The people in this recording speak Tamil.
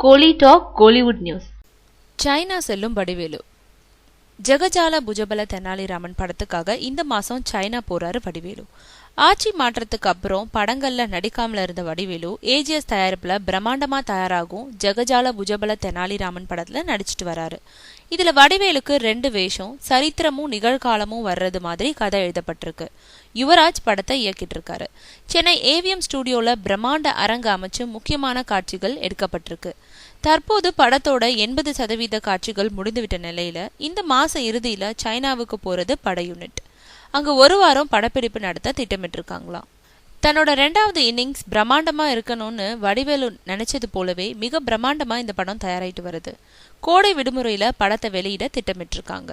கோலி டாக் கோலிவுட் நியூஸ். சைனா செல்லும் வடிவேலு. ஜெகஜால புஜபல தெனாலிராமன் படத்துக்காக இந்த மாசம் சைனா போறாரு வடிவேலு. ஆட்சி மாற்றத்துக்கு அப்புறம் படங்கள்ல நடிக்காமல இருந்த வடிவேலு ஏஜிஎஸ் தயாரிப்புல பிரம்மாண்டமா தயாராகும் ஜெகஜால புஜபல தெனாலிராமன் படத்துல நடிச்சிட்டு வராரு. இதுல வடிவேலுக்கு 2 வேஷம், சரித்திரமும் நிகழ்காலமும் வர்றது மாதிரி கதை எழுதப்பட்டிருக்கு. யுவராஜ் படத்தை இயக்கிட்டு இருக்காரு. சென்னை ஏவிஎம் ஸ்டுடியோல பிரம்மாண்ட அரங்கு அமைச்சு முக்கியமான காட்சிகள் எடுக்கப்பட்டிருக்கு. தற்போது படத்தோட 80% காட்சிகள் முடிந்துவிட்ட நிலையில இந்த மாச இறுதியில சைனாவுக்கு போறது பட யூனிட். அங்கு 1 வாரம் படப்பிடிப்பு நடத்த திட்டமிட்டிருக்காங்களாம். தன்னோட 2வது இன்னிங்ஸ் பிரம்மாண்டமா இருக்கணும்னு வடிவேலு நினைச்சது போலவே மிக பிரம்மாண்டமா இந்த படம் தயாராயிட்டு வருது. கோடை விடுமுறையில படத்தை வெளியிட திட்டமிட்டிருக்காங்க.